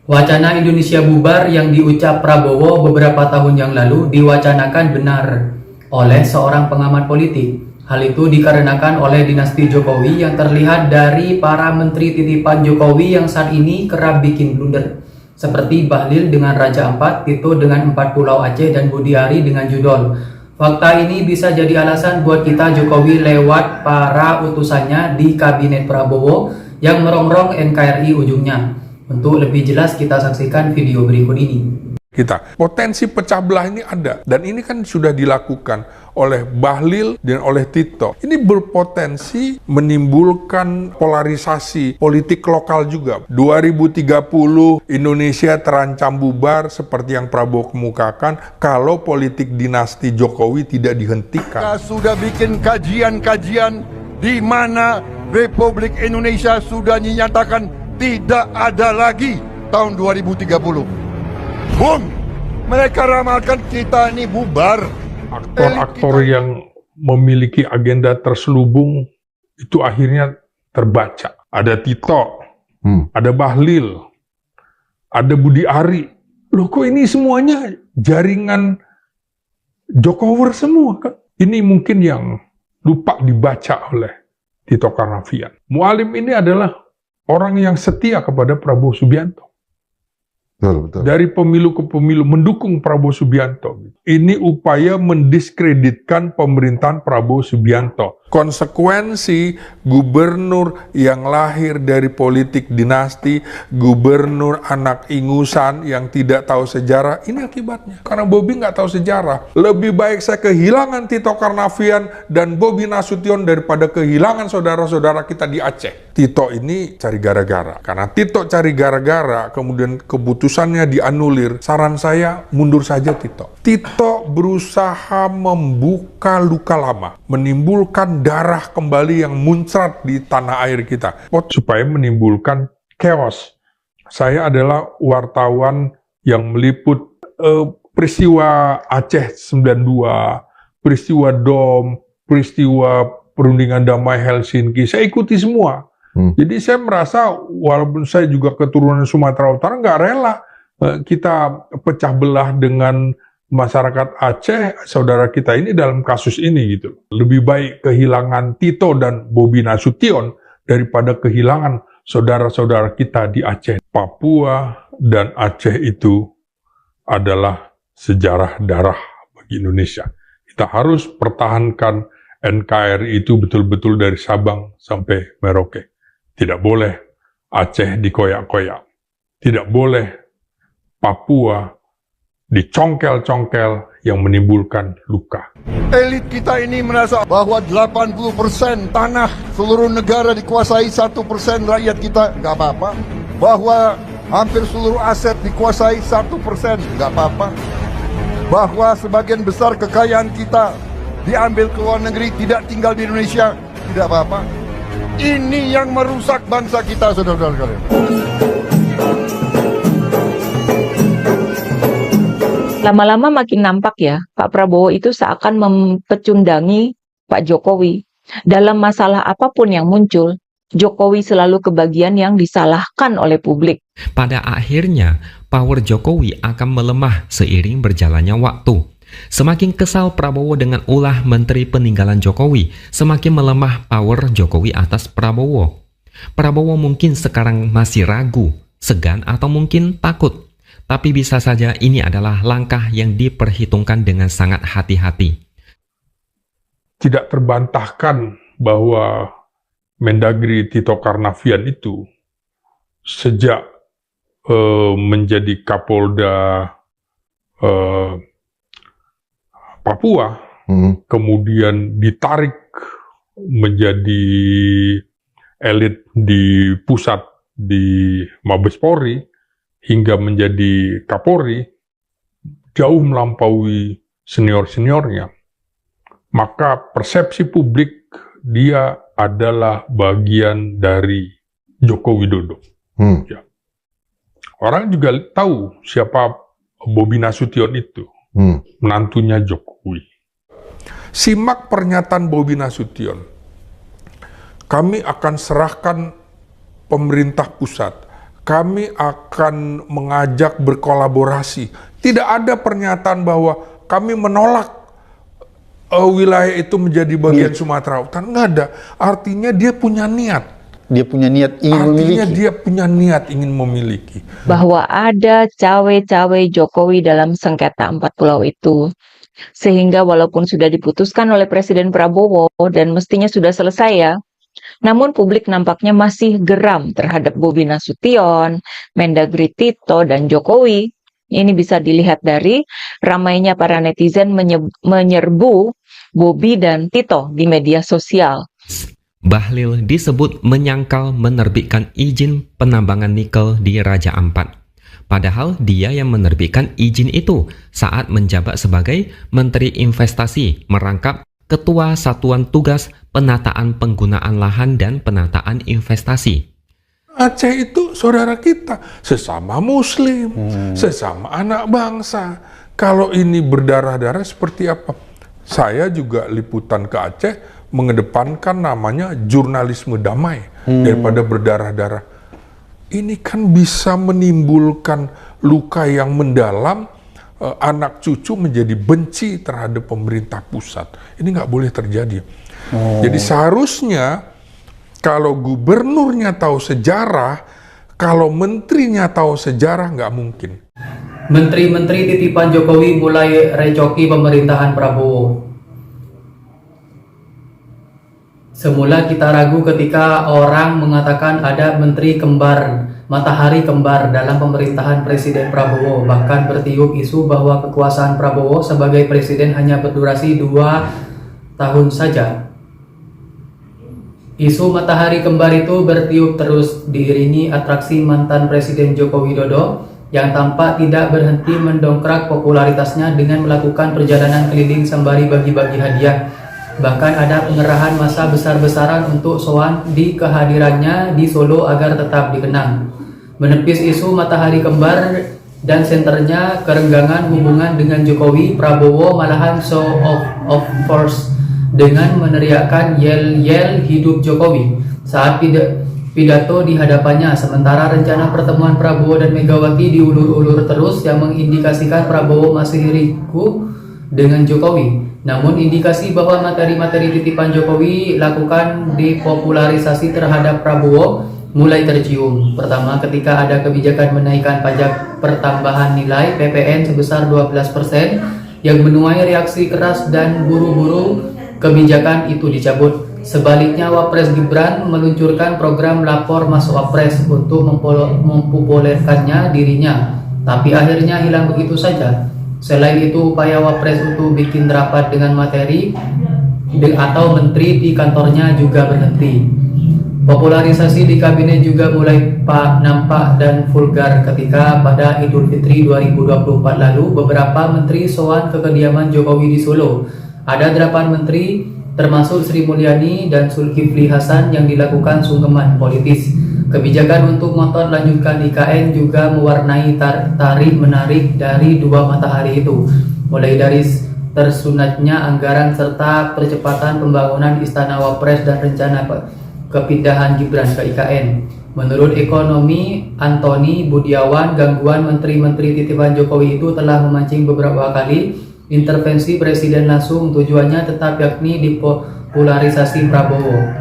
Wacana Indonesia bubar yang diucap Prabowo beberapa tahun yang lalu diwacanakan benar oleh seorang pengamat politik. Hal itu dikarenakan oleh dinasti Jokowi yang terlihat dari para menteri titipan Jokowi yang saat ini kerap bikin blunder. Seperti Bahlil dengan Raja Ampat, Tito dengan 4 Pulau Aceh, dan Budiari dengan Judol. Fakta ini bisa jadi alasan buat kita Jokowi lewat para utusannya di Kabinet Prabowo yang merongrong NKRI ujungnya. Untuk lebih jelas kita saksikan video berikut ini. Potensi pecah belah ini ada, dan ini kan sudah dilakukan oleh Bahlil dan oleh Tito. Ini berpotensi menimbulkan polarisasi politik lokal juga. 2030 Indonesia terancam bubar seperti yang Prabowo kemukakan kalau politik dinasti Jokowi tidak dihentikan. Kita sudah bikin kajian-kajian di mana Republik Indonesia sudah dinyatakan tidak ada lagi tahun 2030. Boom! Mereka ramalkan kita ini bubar. Aktor-aktor yang memiliki agenda terselubung itu akhirnya terbaca. Ada Tito, ada Bahlil, ada Budiari. Loh, kok ini semuanya jaringan Jokower semua kan? Ini mungkin yang lupa dibaca oleh Tito Karnavian. Mualim ini adalah orang yang setia kepada Prabowo Subianto. Betul. Dari pemilu ke pemilu mendukung Prabowo Subianto. Ini upaya mendiskreditkan pemerintahan Prabowo Subianto. Konsekuensi gubernur yang lahir dari politik dinasti, gubernur anak ingusan yang tidak tahu sejarah, ini akibatnya. Karena Bobi nggak tahu sejarah. Lebih baik saya kehilangan Tito Karnavian dan Bobi Nasution daripada kehilangan saudara-saudara kita di Aceh. Tito ini cari gara-gara. Karena Tito cari gara-gara, kemudian keputusannya dianulir. Saran saya, mundur saja Tito. Tito berusaha membuka luka lama, menimbulkan darah kembali yang muncrat di tanah air kita, supaya menimbulkan chaos. Saya adalah wartawan yang meliput peristiwa Aceh 92, peristiwa DOM, peristiwa perundingan damai Helsinki, saya ikuti semua. Jadi saya merasa, walaupun saya juga keturunan Sumatera Utara, nggak rela kita pecah belah dengan masyarakat Aceh, saudara kita ini dalam kasus ini gitu. Lebih baik kehilangan Tito dan Bobi Nasution daripada kehilangan saudara-saudara kita di Aceh. Papua dan Aceh itu adalah sejarah darah bagi Indonesia. Kita harus pertahankan NKRI itu betul-betul dari Sabang sampai Merauke. Tidak boleh Aceh dikoyak-koyak. Tidak boleh Papua dicongkel-congkel yang menimbulkan luka. Elit kita ini merasa bahwa 80% tanah seluruh negara dikuasai 1% rakyat kita, nggak apa-apa. Bahwa hampir seluruh aset dikuasai 1%, nggak apa-apa. Bahwa sebagian besar kekayaan kita diambil ke luar negeri, tidak tinggal di Indonesia, tidak apa-apa. Ini yang merusak bangsa kita, saudara-saudara sekalian. Lama-lama makin nampak ya, Pak Prabowo itu seakan mempecundangi Pak Jokowi. Dalam masalah apapun yang muncul, Jokowi selalu kebagian yang disalahkan oleh publik. Pada akhirnya, power Jokowi akan melemah seiring berjalannya waktu. Semakin kesal Prabowo dengan ulah menteri peninggalan Jokowi, semakin melemah power Jokowi atas Prabowo. Prabowo mungkin sekarang masih ragu, segan, atau mungkin takut. Tapi bisa saja ini adalah langkah yang diperhitungkan dengan sangat hati-hati. Tidak terbantahkan bahwa Mendagri Tito Karnavian itu sejak menjadi Kapolda Papua, kemudian ditarik menjadi elit di pusat di Mabes Polri, hingga menjadi Kapolri, jauh melampaui senior-seniornya. Maka persepsi publik dia adalah bagian dari Joko Widodo. Ya. Orang juga tahu siapa Bobi Nasution itu, menantunya Jokowi. Simak pernyataan Bobi Nasution. Kami akan serahkan pemerintah pusat kami akan mengajak berkolaborasi. Tidak ada pernyataan bahwa kami menolak wilayah itu menjadi bagian Sumatera Utara. Nggak ada. Artinya dia punya niat. Dia punya niat ingin memiliki. Artinya dia punya niat ingin memiliki. Bahwa ada cawe-cawe Jokowi dalam sengketa 4 pulau itu. Sehingga walaupun sudah diputuskan oleh Presiden Prabowo dan mestinya sudah selesai ya, namun publik nampaknya masih geram terhadap Bobi Nasution, Mendagri Tito, dan Jokowi. Ini bisa dilihat dari ramainya para netizen menyerbu Bobi dan Tito di media sosial. Bahlil disebut menyangkal menerbitkan izin penambangan nikel di Raja Ampat. Padahal dia yang menerbitkan izin itu saat menjabat sebagai Menteri Investasi merangkap Ketua Satuan Tugas Penataan Penggunaan Lahan dan Penataan Investasi. Aceh itu saudara kita, sesama Muslim, sesama anak bangsa. Kalau ini berdarah-darah seperti apa? Saya juga liputan ke Aceh mengedepankan namanya jurnalisme damai daripada berdarah-darah. Ini kan bisa menimbulkan luka yang mendalam, anak cucu menjadi benci terhadap pemerintah pusat. Ini nggak boleh terjadi. Jadi seharusnya kalau gubernurnya tahu sejarah, kalau menterinya tahu sejarah, nggak mungkin. Menteri-menteri titipan Jokowi mulai recoki pemerintahan Prabowo. Semula kita ragu ketika orang mengatakan ada menteri kembar, matahari kembar dalam pemerintahan Presiden Prabowo. Bahkan bertiup isu bahwa kekuasaan Prabowo sebagai presiden hanya berdurasi 2 tahun saja. Isu matahari kembar itu bertiup terus diiringi atraksi mantan Presiden Joko Widodo yang tampak tidak berhenti mendongkrak popularitasnya dengan melakukan perjalanan keliling sembari bagi-bagi hadiah. Bahkan ada pengerahan massa besar-besaran untuk soan di kehadirannya di Solo agar tetap dikenang. Menepis isu matahari kembar dan senternya kerenggangan hubungan dengan Jokowi, Prabowo malahan show of force dengan meneriakkan yel-yel hidup Jokowi saat pidato di hadapannya. Sementara rencana pertemuan Prabowo dan Megawati diulur-ulur terus yang mengindikasikan Prabowo masih riku dengan Jokowi. Namun indikasi bahwa materi-materi titipan Jokowi lakukan depopularisasi terhadap Prabowo mulai tercium. Pertama, ketika ada kebijakan menaikkan pajak pertambahan nilai PPN sebesar 12% yang menuai reaksi keras dan buru-buru kebijakan itu dicabut. Sebaliknya, Wapres Gibran meluncurkan program lapor masuk Wapres untuk mempopulerkannya dirinya, tapi akhirnya hilang begitu saja. Selain itu, upaya Wapres untuk bikin rapat dengan materi atau menteri di kantornya juga berhenti. Popularisasi di kabinet juga mulai nampak dan vulgar ketika pada Idul Fitri 2024 lalu beberapa menteri soan ke kediaman Jokowi di Solo. Ada 8 menteri termasuk Sri Mulyani dan Zulkifli Hasan yang dilakukan sungkeman politis. Kebijakan untuk ngotot lanjutkan IKN juga mewarnai tarik-menarik dari 2 matahari itu, mulai dari tersunatnya anggaran serta percepatan pembangunan Istana Wapres dan rencana kepindahan Gibran ke IKN. Menurut ekonomi Antoni Budiawan, gangguan menteri-menteri titipan Jokowi itu telah memancing beberapa kali intervensi presiden langsung, tujuannya tetap yakni depopularisasi Prabowo.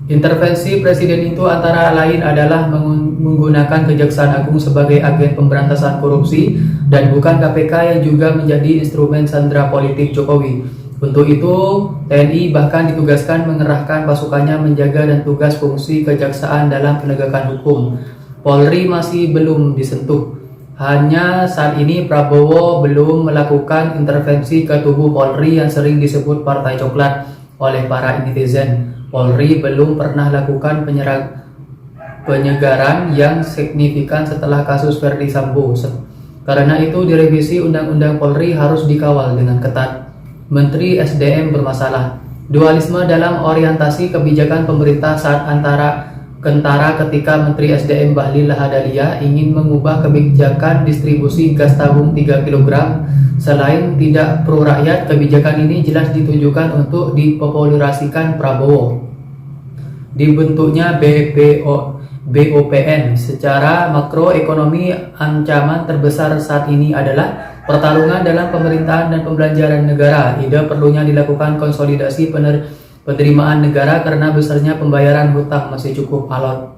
Intervensi presiden itu antara lain adalah menggunakan Kejaksaan Agung sebagai agen pemberantasan korupsi dan bukan KPK yang juga menjadi instrumen sandera politik Jokowi. Untuk itu, TNI bahkan ditugaskan mengerahkan pasukannya menjaga dan tugas fungsi kejaksaan dalam penegakan hukum. Polri masih belum disentuh. Hanya saat ini Prabowo belum melakukan intervensi ke tubuh Polri yang sering disebut Partai Coklat oleh para netizen. Polri belum pernah lakukan penyegaran yang signifikan setelah kasus Verdi Sambo. Karena itu direvisi Undang-Undang Polri harus dikawal dengan ketat. Menteri SDM bermasalah. Dualisme dalam orientasi kebijakan pemerintah saat kentara ketika Menteri SDM Bahlil Lahadalia ingin mengubah kebijakan distribusi gas tabung 3 kg. Selain tidak pro rakyat, kebijakan ini jelas ditujukan untuk dipopularisasikan Prabowo. Dibentuknya BOPN. Secara makroekonomi, ancaman terbesar saat ini adalah pertarungan dalam pemerintahan dan pembelanjaran negara. Ide perlunya dilakukan konsolidasi penerimaan negara karena besarnya pembayaran hutang masih cukup alot.